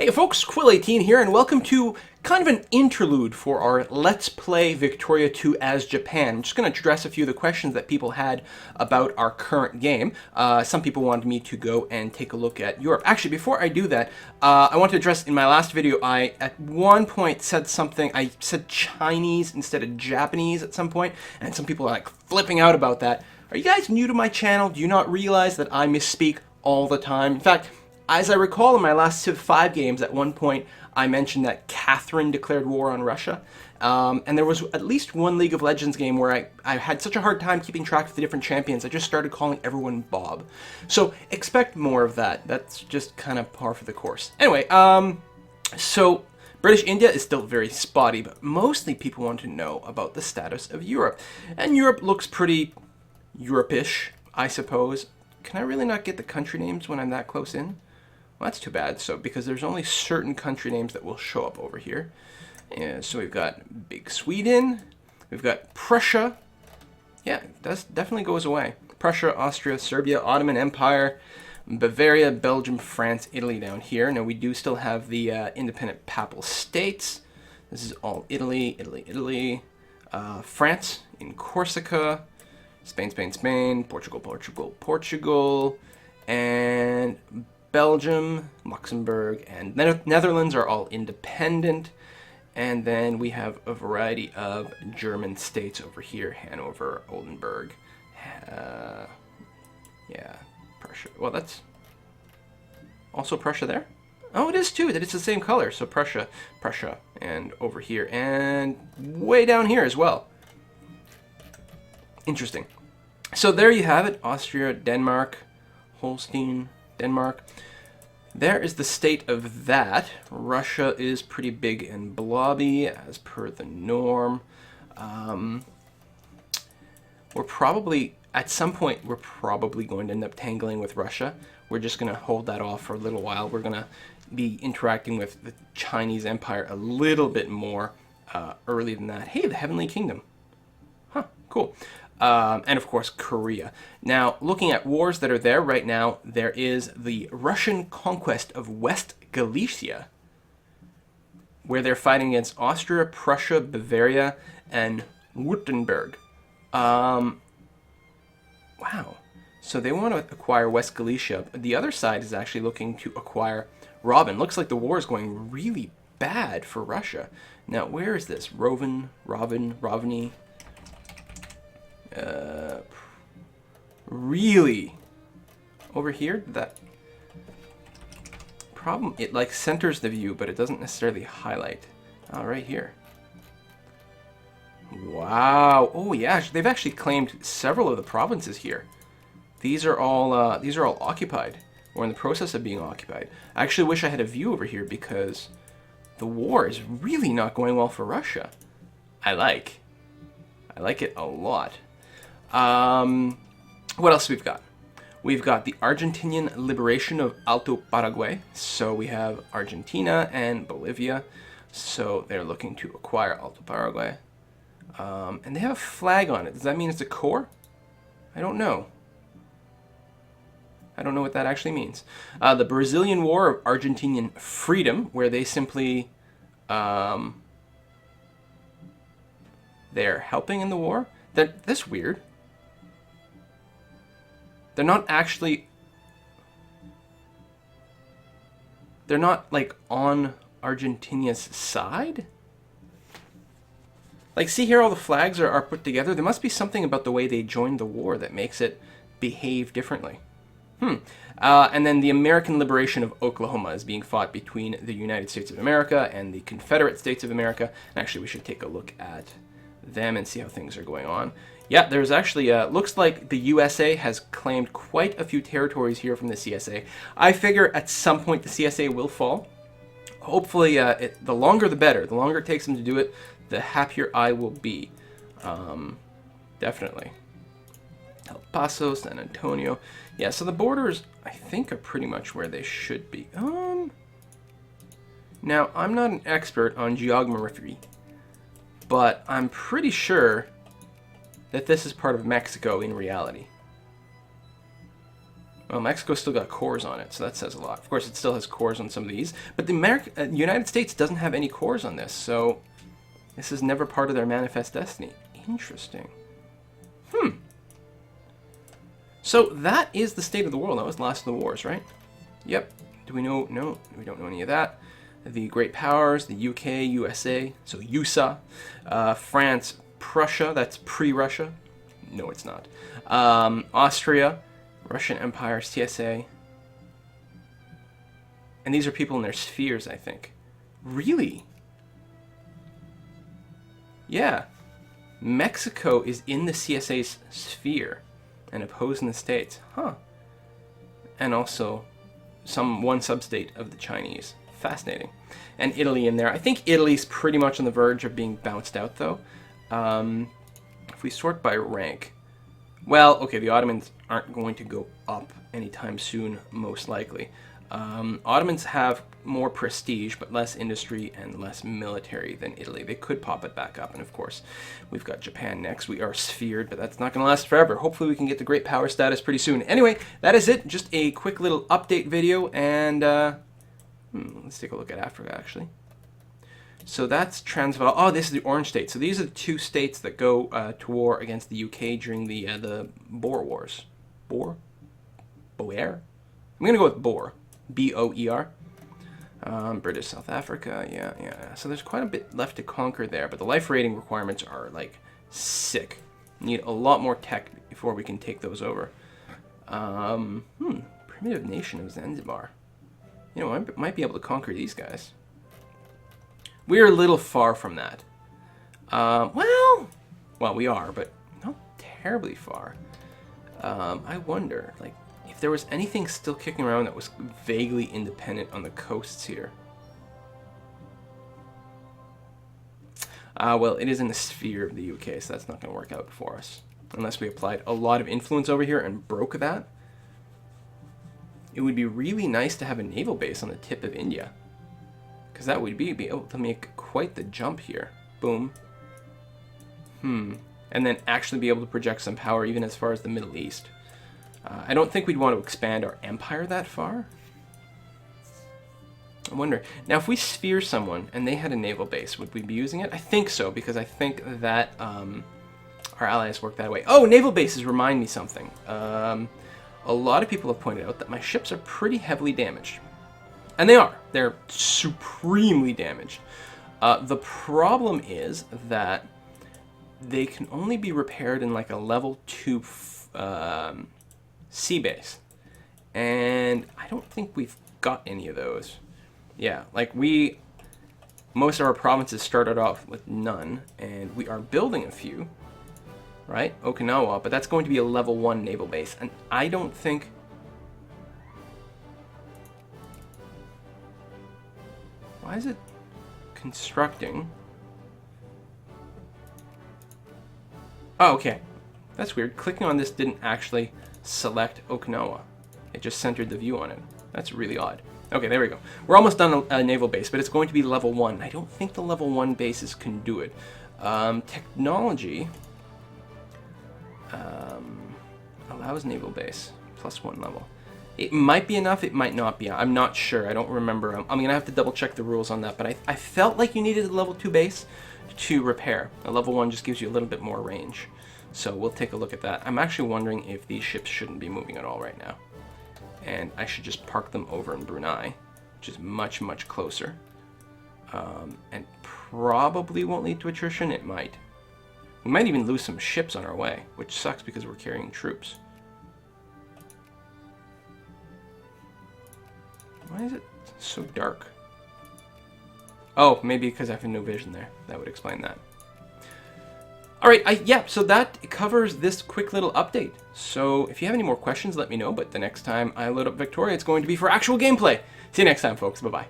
Hey folks, Quill18 here, and welcome to kind of an interlude for our Let's Play Victoria 2 as Japan. I'm just going to address a few of the questions that people had about our current game. Some people wanted me to go and take a look at Europe. Actually, before I do that, I want to address, in my last video, I at one point said something, I said Chinese instead of Japanese at some point, and some people are like flipping out about that. Are you guys new to my channel? Do you not realize that I misspeak all the time? In fact, as I recall, in my last Civ 5 games, at one point, I mentioned that Catherine declared war on Russia. And there was at least one League of Legends game where I had such a hard time keeping track of the different champions, I just started calling everyone Bob. So expect more of that. That's just kind of par for the course. Anyway, so British India is still very spotty, but mostly people want to know about the status of Europe. And Europe looks pretty Europe-ish, I suppose. Can I really not get the country names when I'm that close in? Well, that's too bad, because there's only certain country names that will show up over here. And so we've got Big Sweden, we've got Prussia. Yeah, that definitely goes away. Prussia, Austria, Serbia, Ottoman Empire, Bavaria, Belgium, France, Italy down here. Now we do still have the independent Papal States. This is all Italy, Italy, Italy. France in Corsica, Spain, Spain, Spain, Portugal, Portugal, Portugal, and Belgium, Luxembourg, and Netherlands are all independent. And then we have a variety of German states over here. Hanover, Oldenburg, yeah, Prussia. Well, that's also Prussia there? Oh, it is too, that it's the same color. So Prussia, and over here, and way down here as well. Interesting. So there you have it, Austria, Denmark, Holstein, Denmark. There is the state of that. Russia is pretty big and blobby, as per the norm. We're probably, at some point, we're probably going to end up tangling with Russia. We're just going to hold that off for a little while. We're going to be interacting with the Chinese Empire a little bit more early than that. Hey, the Heavenly Kingdom. Huh, cool. And of course, Korea. Now, looking at wars that are there right now, there is the Russian conquest of West Galicia, where they're fighting against Austria, Prussia, Bavaria, and Württemberg. Wow. So they want to acquire West Galicia. The other side is actually looking to acquire Robin. Looks like the war is going really bad for Russia. Now, where is this? Rovny? Really? Over here? That problem, it like centers the view, but it doesn't necessarily highlight. Oh, right here. Wow. Oh yeah, they've actually claimed several of the provinces here. These are all occupied, or in the process of being occupied. I actually wish I had a view over here because the war is really not going well for Russia. I like it a lot. What else we've got? We've got the Argentinian liberation of Alto Paraguay. So we have Argentina and Bolivia. So they're looking to acquire Alto Paraguay. And they have a flag on it. Does that mean it's a core? I don't know. I don't know what that actually means. The Brazilian War of Argentinian Freedom, where they simply they're helping in the war. That's weird. They're not actually... They're not, like, on Argentina's side? Like, see here, all the flags are put together. There must be something about the way they joined the war that makes it behave differently. And then the American liberation of Oklahoma is being fought between the United States of America and the Confederate States of America. And actually, we should take a look at them and see how things are going on. Yeah, there's actually, looks like the USA has claimed quite a few territories here from the CSA. I figure at some point the CSA will fall. Hopefully, the longer the better. The longer it takes them to do it, the happier I will be. Definitely. El Paso, San Antonio. Yeah, so the borders, I think, are pretty much where they should be. Now, I'm not an expert on geography, but I'm pretty sure that this is part of Mexico in reality. Well, Mexico still got cores on it, so that says a lot. Of course, it still has cores on some of these, but the United States doesn't have any cores on this, so this is never part of their manifest destiny. Interesting. So that is the state of the world. That was the last of the wars, right? Yep. Do we know? No, we don't know any of that. The great powers, the UK, USA, so USA, France, Prussia, that's pre-Russia. No, it's not. Austria, Russian Empire, CSA. And these are people in their spheres, I think. Really? Yeah. Mexico is in the CSA's sphere and opposing the States. Huh. And also one sub-state of the Chinese. Fascinating. And Italy in there. I think Italy's pretty much on the verge of being bounced out, though. If we sort by rank, well, okay, the Ottomans aren't going to go up anytime soon, most likely. Ottomans have more prestige, but less industry and less military than Italy. They could pop it back up, and of course, we've got Japan next. We are sphered, but that's not going to last forever. Hopefully, we can get the great power status pretty soon. Anyway, that is it. Just a quick little update video, and let's take a look at Africa, actually. So that's Transvaal. Oh, this is the Orange State. So these are the two states that go to war against the UK during the Boer Wars. Boer? Boer? I'm going to go with Boer. B-O-E-R. British South Africa. Yeah. So there's quite a bit left to conquer there, but the life rating requirements are, like, sick. Need a lot more tech before we can take those over. Primitive nation of Zanzibar. You know, I might be able to conquer these guys. We're a little far from that. Well, we are, but not terribly far. I wonder, like, if there was anything still kicking around that was vaguely independent on the coasts here. Well, it is in the sphere of the UK, so that's not going to work out for us. Unless we applied a lot of influence over here and broke that. It would be really nice to have a naval base on the tip of India. Because that would be able to make quite the jump here. Boom. And then actually be able to project some power even as far as the Middle East. I don't think we'd want to expand our empire that far. I wonder. Now, if we sphere someone and they had a naval base, would we be using it? I think so, because I think that our allies work that way. Oh, naval bases remind me something. A lot of people have pointed out that my ships are pretty heavily damaged. And they are. They're supremely damaged. The problem is that they can only be repaired in like a level 2 sea base. And I don't think we've got any of those. Yeah, like most of our provinces started off with none, and we are building a few, right? Okinawa, but that's going to be a level 1 naval base, and I don't think... Why is it constructing? Oh, okay. That's weird. Clicking on this didn't actually select Okinawa. It just centered the view on it. That's really odd. Okay, there we go. We're almost done a naval base, but it's going to be level 1. I don't think the level 1 bases can do it. Technology allows naval base +1 level. It might be enough, it might not be. I'm not sure. I don't remember. I'm going to have to double check the rules on that, but I felt like you needed a level 2 base to repair. A level 1 just gives you a little bit more range. So we'll take a look at that. I'm actually wondering if these ships shouldn't be moving at all right now. And I should just park them over in Brunei, which is much, much closer. And probably won't lead to attrition. It might. We might even lose some ships on our way, which sucks because we're carrying troops. Why is it so dark? Oh, maybe because I have no vision there. That would explain that. Alright, yeah, so that covers this quick little update. So if you have any more questions, let me know. But the next time I load up Victoria, it's going to be for actual gameplay. See you next time, folks. Bye-bye.